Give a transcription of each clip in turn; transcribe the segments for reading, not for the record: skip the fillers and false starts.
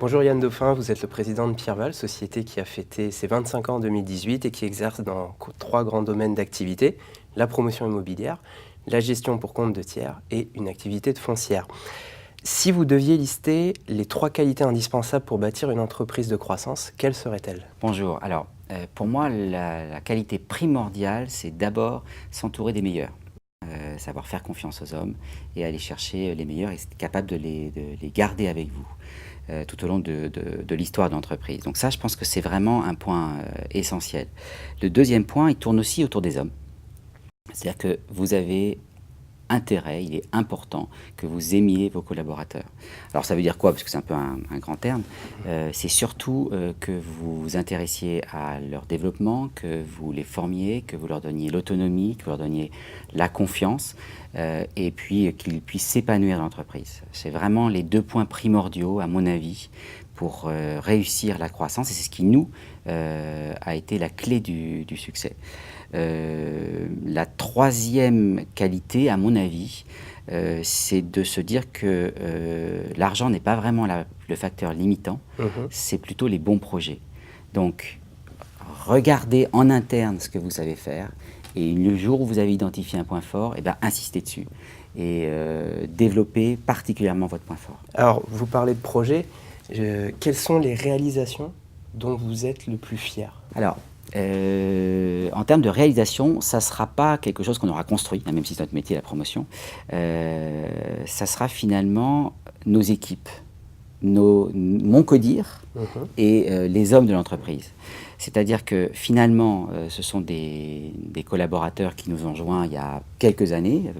Bonjour Yann Dauphin, vous êtes le président de Pierreval, société qui a fêté ses 25 ans en 2018 et qui exerce dans 3 grands domaines d'activité, la promotion immobilière, la gestion pour compte de tiers et une activité de foncière. Si vous deviez lister les 3 qualités indispensables pour bâtir une entreprise de croissance, quelles seraient-elles? Bonjour. Alors, pour moi, la qualité primordiale, c'est d'abord s'entourer des meilleurs. Savoir faire confiance aux hommes et aller chercher les meilleurs et être capable de les garder avec vous tout au long de l'histoire de l'entreprise. Donc ça, je pense que c'est vraiment un point essentiel. Le deuxième point, il tourne aussi autour des hommes. C'est-à-dire que vous avez intérêt, il est important que vous aimiez vos collaborateurs. Alors ça veut dire quoi? Parce que c'est un peu un grand terme. C'est surtout que vous vous intéressiez à leur développement, que vous les formiez, que vous leur donniez l'autonomie, que vous leur donniez la confiance, et puis qu'ils puissent s'épanouir dans l'entreprise. C'est vraiment les 2 points primordiaux, à mon avis, pour réussir la croissance, et c'est ce qui nous a été la clé du succès. La troisième qualité, à mon avis, c'est de se dire que l'argent n'est pas vraiment le facteur limitant, c'est plutôt les bons projets. Donc, regardez en interne ce que vous savez faire, et le jour où vous avez identifié un point fort, eh ben, insistez dessus et développez particulièrement votre point fort. Alors, vous parlez de projet, quelles sont les réalisations dont vous êtes le plus fier? Alors, en termes de réalisation, ça ne sera pas quelque chose qu'on aura construit, hein, même si c'est notre métier, la promotion. Ça sera finalement nos équipes, mon codir et les hommes de l'entreprise. C'est-à-dire que finalement, ce sont des collaborateurs qui nous ont joints il y a quelques années.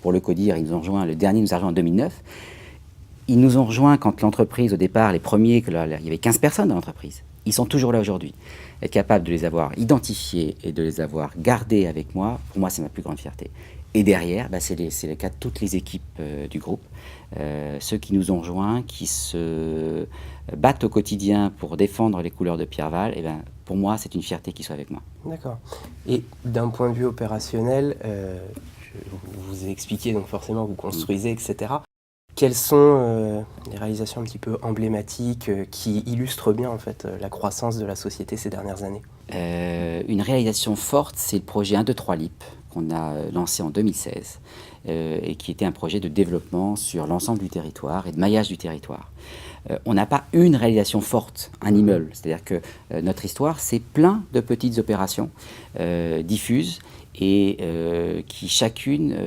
Pour le codir, ils nous ont joints, le dernier nous a rejoint en 2009. Ils nous ont rejoints quand l'entreprise, au départ, les premiers, il y avait 15 personnes dans l'entreprise. Ils sont toujours là aujourd'hui. Être capable de les avoir identifiés et de les avoir gardés avec moi, pour moi, c'est ma plus grande fierté. Et derrière, c'est le cas de toutes les équipes du groupe. Ceux qui nous ont rejoints, qui se battent au quotidien pour défendre les couleurs de Pierreval, pour moi, c'est une fierté qu'ils soient avec moi. D'accord. Et d'un point de vue opérationnel, je vous ai expliqué, donc forcément, vous construisez, etc. Quelles sont les réalisations un petit peu emblématiques qui illustrent bien en fait la croissance de la société ces dernières années? Une réalisation forte, c'est le projet 1, 2, 3 LIP qu'on a lancé en 2016 et qui était un projet de développement sur l'ensemble du territoire et de maillage du territoire. On n'a pas une réalisation forte, un immeuble, c'est-à-dire que notre histoire, c'est plein de petites opérations diffuses et qui chacune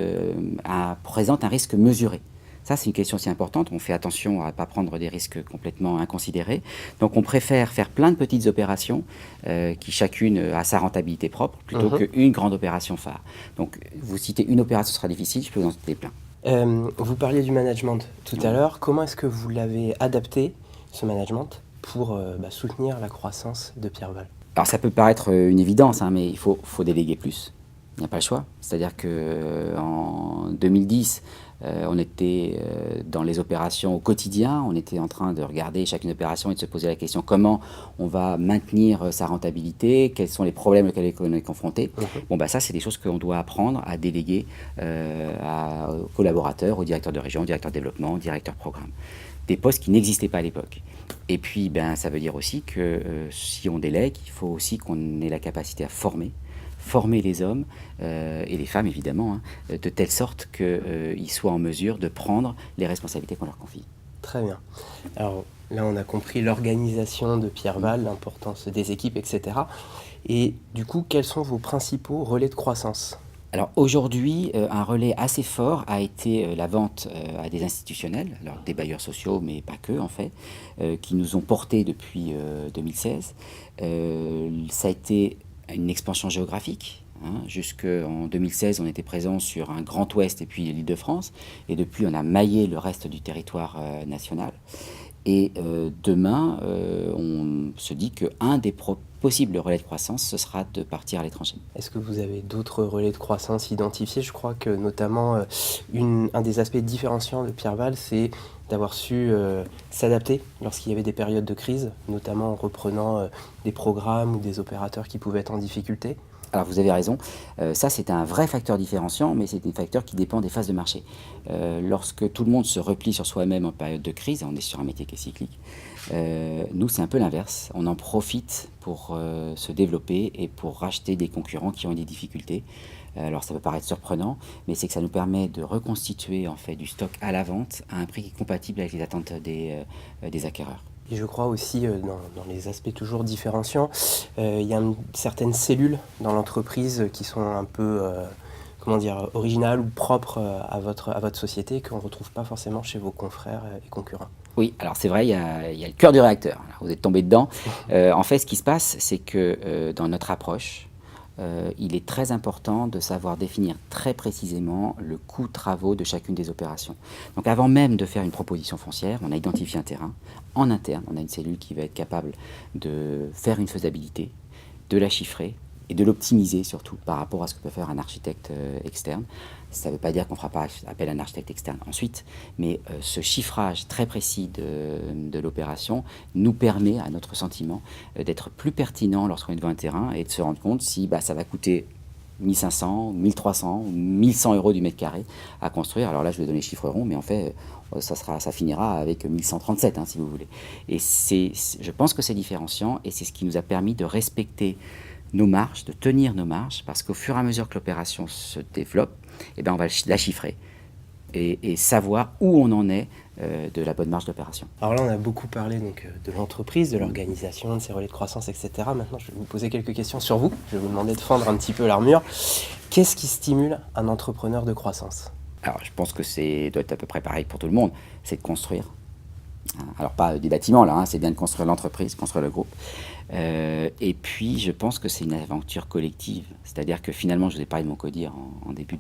présente un risque mesuré. Ça, c'est une question aussi importante. On fait attention à ne pas prendre des risques complètement inconsidérés. Donc, on préfère faire plein de petites opérations qui chacune a sa rentabilité propre plutôt qu'une grande opération phare. Donc, vous citez une opération, ce sera difficile, je peux vous en citer plein. Vous parliez du management tout à l'heure. Comment est-ce que vous l'avez adapté, ce management, pour soutenir la croissance de Pierreval? Alors, ça peut paraître une évidence, hein, mais il faut déléguer plus. Il n'y a pas le choix. C'est-à-dire qu'en 2010, on était dans les opérations au quotidien, on était en train de regarder chacune opération et de se poser la question comment on va maintenir sa rentabilité, quels sont les problèmes auxquels on est confronté. Ça, c'est des choses qu'on doit apprendre à déléguer aux collaborateurs, aux directeurs de région, aux directeurs de développement, aux directeurs de programme. Des postes qui n'existaient pas à l'époque. Et puis, ça veut dire aussi que si on délègue, il faut aussi qu'on ait la capacité à former les hommes et les femmes évidemment, de telle sorte qu'ils soient en mesure de prendre les responsabilités qu'on leur confie. Très bien. Alors là, on a compris l'organisation de Pierreval, l'importance des équipes, etc. Et du coup, quels sont vos principaux relais de croissance? Alors aujourd'hui, un relais assez fort a été la vente à des institutionnels, alors des bailleurs sociaux, mais pas que en fait, qui nous ont portés depuis 2016. Ça a été une expansion géographique. Jusqu'en 2016, on était présent sur un Grand Ouest et puis l'Île-de-France. Et depuis, on a maillé le reste du territoire national. Et demain, on se dit qu'un des possibles relais de croissance, ce sera de partir à l'étranger. Est-ce que vous avez d'autres relais de croissance identifiés? Je crois que notamment, un des aspects différenciants de Pierreval, c'est d'avoir su s'adapter lorsqu'il y avait des périodes de crise, notamment en reprenant des programmes ou des opérateurs qui pouvaient être en difficulté? Alors vous avez raison, ça c'est un vrai facteur différenciant, mais c'est des facteurs qui dépendent des phases de marché. Lorsque tout le monde se replie sur soi-même en période de crise, on est sur un métier qui est cyclique, nous c'est un peu l'inverse, on en profite pour se développer et pour racheter des concurrents qui ont des difficultés. Alors ça peut paraître surprenant, mais c'est que ça nous permet de reconstituer en fait du stock à la vente à un prix qui est compatible avec les attentes des acquéreurs. Et je crois aussi, dans les aspects toujours différenciants, il y a certaines cellules dans l'entreprise qui sont un peu comment dire, originales ou propres à votre société qu'on ne retrouve pas forcément chez vos confrères et concurrents. Oui, alors c'est vrai, il y a le cœur du réacteur. Alors, vous êtes tombé dedans. En fait, ce qui se passe, c'est que dans notre approche, il est très important de savoir définir très précisément le coût travaux de chacune des opérations. Donc avant même de faire une proposition foncière, on a identifié un terrain. En interne, on a une cellule qui va être capable de faire une faisabilité, de la chiffrer et de l'optimiser surtout par rapport à ce que peut faire un architecte externe. Ça ne veut pas dire qu'on ne fera pas appel à un architecte externe ensuite, mais ce chiffrage très précis de l'opération nous permet, à notre sentiment, d'être plus pertinent lorsqu'on est devant un terrain et de se rendre compte si ça va coûter 1500, 1300, 1100 euros du mètre carré à construire. Alors là, je vais donner les chiffres ronds, mais en fait, ça finira avec 1137, si vous voulez. Et je pense que c'est différenciant et c'est ce qui nous a permis de respecter nos marges, de tenir nos marges, parce qu'au fur et à mesure que l'opération se développe, on va la chiffrer et savoir où on en est de la bonne marge d'opération. Alors là, on a beaucoup parlé donc, de l'entreprise, de l'organisation, de ses relais de croissance, etc. Maintenant, je vais vous poser quelques questions sur vous. Je vais vous demander de fendre un petit peu l'armure. Qu'est-ce qui stimule un entrepreneur de croissance? Alors, je pense que doit être à peu près pareil pour tout le monde, c'est de construire. Alors, pas des bâtiments, là, c'est bien de construire l'entreprise, construire le groupe. Et puis, je pense que c'est une aventure collective. C'est-à-dire que finalement, je vous ai parlé de mon codir en début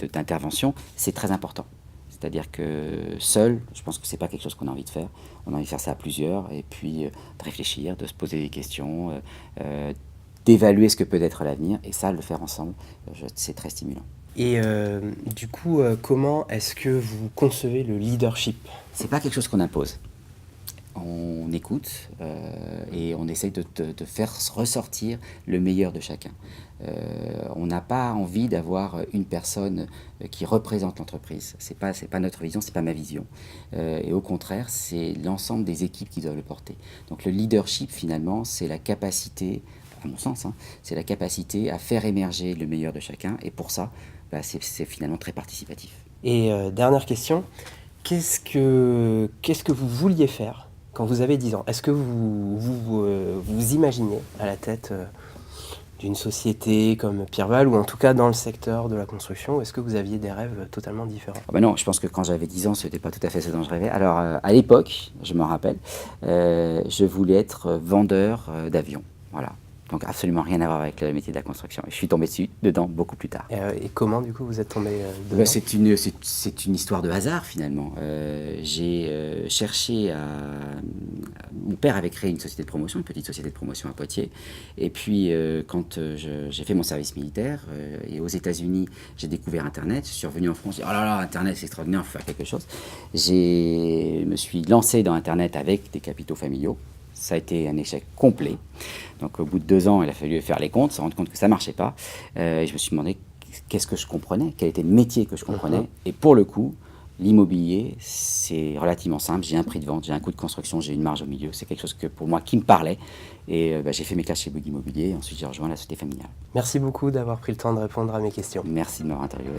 d'intervention, c'est très important. C'est-à-dire que seul, je pense que c'est pas quelque chose qu'on a envie de faire. On a envie de faire ça à plusieurs, et puis de réfléchir, de se poser des questions, d'évaluer ce que peut être l'avenir, et ça, le faire ensemble, c'est très stimulant. Et du coup, comment est-ce que vous concevez le leadership? C'est pas quelque chose qu'on impose. On écoute et on essaye de faire ressortir le meilleur de chacun. On n'a pas envie d'avoir une personne qui représente l'entreprise. C'est pas notre vision, c'est pas ma vision. Et au contraire, c'est l'ensemble des équipes qui doivent le porter. Donc le leadership, finalement, c'est la capacité, à mon sens, c'est la capacité à faire émerger le meilleur de chacun. Et pour ça, c'est finalement très participatif. Et dernière question, qu'est-ce que vous vouliez faire quand vous avez 10 ans? Est-ce que vous imaginez à la tête d'une société comme Pierreval, ou en tout cas dans le secteur de la construction, ou est-ce que vous aviez des rêves totalement différents? Non, je pense que quand j'avais 10 ans, ce n'était pas tout à fait ce dont je rêvais. Alors, à l'époque, je m'en rappelle, je voulais être vendeur d'avions. Voilà. Donc absolument rien à voir avec le métier de la construction. Et je suis tombé dedans beaucoup plus tard. Et comment du coup vous êtes tombé dedans? C'est une histoire de hasard finalement. J'ai cherché à... Mon père avait créé une société de promotion, une petite société de promotion à Poitiers. Et puis quand j'ai fait mon service militaire et aux États-Unis, j'ai découvert Internet. Je suis revenu en France, j'ai dit oh là là, Internet c'est extraordinaire, il faut faire quelque chose. Je me suis lancé dans Internet avec des capitaux familiaux. Ça a été un échec complet. Donc au bout de 2 ans, il a fallu faire les comptes, se rendre compte que ça ne marchait pas. Et je me suis demandé qu'est-ce que je comprenais, quel était le métier que je comprenais. Et pour le coup, l'immobilier, c'est relativement simple. J'ai un prix de vente, j'ai un coût de construction, j'ai une marge au milieu. C'est quelque chose que pour moi qui me parlait. Et j'ai fait mes classes chez Bouygues Immobilier. Et ensuite, j'ai rejoint la société familiale. Merci beaucoup d'avoir pris le temps de répondre à mes questions. Merci de m'avoir interviewé.